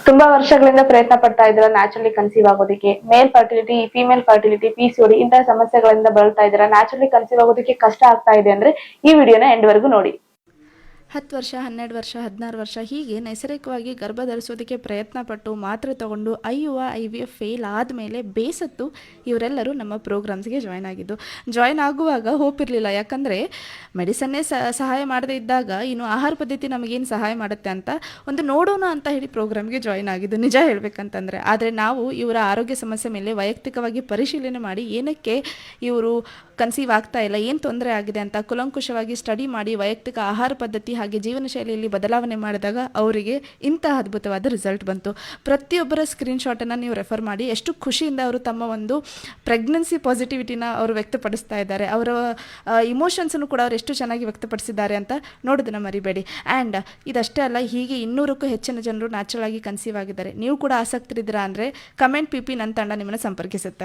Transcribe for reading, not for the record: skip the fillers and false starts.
ತುಂಬಾ ವರ್ಷಗಳಿಂದ ಪ್ರಯತ್ನ ಪಡ್ತಾ ಇದ್ದೀರಾ ನ್ಯಾಚುರಲಿ ಕನ್ಸೀವ್ ಆಗೋದಕ್ಕೆ, ಮೇಲ್ ಫರ್ಟಿಲಿಟಿ, ಫಿಮೇಲ್ ಫರ್ಟಿಲಿಟಿ, PCOD ಇಂತಹ ಸಮಸ್ಯೆಗಳಿಂದ ಬಳಲ್ತಾ ಇದ್ದೀರಾ, ನ್ಯಾಚುರಲಿ ಕನ್ಸೀವ್ ಆಗೋದಕ್ಕೆ ಕಷ್ಟ ಆಗ್ತಾ ಇದೆ ಅಂದ್ರೆ ಈ ವಿಡಿಯೋನ ಎಂಡ್ ವರೆಗೂ ನೋಡಿ. 10 ವರ್ಷ, 12 ವರ್ಷ, 16 ವರ್ಷ ಹೀಗೆ ನೈಸರ್ಗಿಕವಾಗಿ ಗರ್ಭ ಧರಿಸೋದಕ್ಕೆ ಪ್ರಯತ್ನ ಪಟ್ಟು ಮಾತ್ರೆ ತಗೊಂಡು IVF ಫೇಲ್ ಆದಮೇಲೆ ಬೇಸತ್ತು ಇವರೆಲ್ಲರೂ ನಮ್ಮ ಪ್ರೋಗ್ರಾಮ್ಸ್ಗೆ ಜಾಯ್ನ್ ಆಗಿದ್ದು. ಜಾಯ್ನ್ ಆಗುವಾಗ ಹೋಪ್ ಇರಲಿಲ್ಲ, ಯಾಕಂದರೆ ಮೆಡಿಸನ್ನೇ ಸಹಾಯ ಮಾಡದೇ ಇದ್ದಾಗ ಇನ್ನು ಆಹಾರ ಪದ್ಧತಿ ನಮಗೇನು ಸಹಾಯ ಮಾಡುತ್ತೆ ಅಂತ ಒಂದು ನೋಡೋಣ ಅಂತ ಹೇಳಿ ಪ್ರೋಗ್ರಾಮ್ಗೆ ಜಾಯ್ನ್ ಆಗಿದ್ದು ನಿಜ ಹೇಳಬೇಕಂತಂದರೆ. ಆದರೆ ನಾವು ಇವರ ಆರೋಗ್ಯ ಸಮಸ್ಯೆ ಮೇಲೆ ವೈಯಕ್ತಿಕವಾಗಿ ಪರಿಶೀಲನೆ ಮಾಡಿ ಏನಕ್ಕೆ ಇವರು ಕನ್ಸೀವ್ ಆಗ್ತಾ ಇಲ್ಲ, ಏನು ತೊಂದರೆ ಆಗಿದೆ ಅಂತ ಕುಲಂಕುಷವಾಗಿ ಸ್ಟಡಿ ಮಾಡಿ ವೈಯಕ್ತಿಕ ಆಹಾರ ಪದ್ಧತಿ ಹಾಗೆ ಜೀವನ ಶೈಲಿಯಲ್ಲಿ ಬದಲಾವಣೆ ಮಾಡಿದಾಗ ಅವರಿಗೆ ಇಂತಹ ಅದ್ಭುತವಾದ ರಿಸಲ್ಟ್ ಬಂತು. ಪ್ರತಿಯೊಬ್ಬರ ಸ್ಕ್ರೀನ್ಶಾಟನ್ನು ನೀವು ರೆಫರ್ ಮಾಡಿ ಎಷ್ಟು ಖುಷಿಯಿಂದ ಅವರು ತಮ್ಮ ಒಂದು ಪ್ರೆಗ್ನೆನ್ಸಿ ಪಾಸಿಟಿವಿಟಿನ ಅವರು ವ್ಯಕ್ತಪಡಿಸ್ತಾ ಇದ್ದಾರೆ, ಅವರ ಇಮೋಷನ್ಸನ್ನು ಕೂಡ ಅವರು ಎಷ್ಟು ಚೆನ್ನಾಗಿ ವ್ಯಕ್ತಪಡಿಸಿದ್ದಾರೆ ಅಂತ ನೋಡೋದನ್ನು ಮರಿಬೇಡಿ. ಆ್ಯಂಡ್ ಇದಷ್ಟೇ ಅಲ್ಲ, ಹೀಗೆ 200ಕ್ಕೂ ಹೆಚ್ಚಿನ ಜನರು ನ್ಯಾಚುರಲ್ ಆಗಿ ಕನ್ಸೀವ್ ಆಗಿದ್ದಾರೆ. ನೀವು ಕೂಡ ಆಸಕ್ತರಿದ್ದೀರಾ ಅಂದರೆ ಕಮೆಂಟ್ PP ನನ್ನ ತಂಡ ನಿಮ್ಮನ್ನು ಸಂಪರ್ಕಿಸುತ್ತೆ.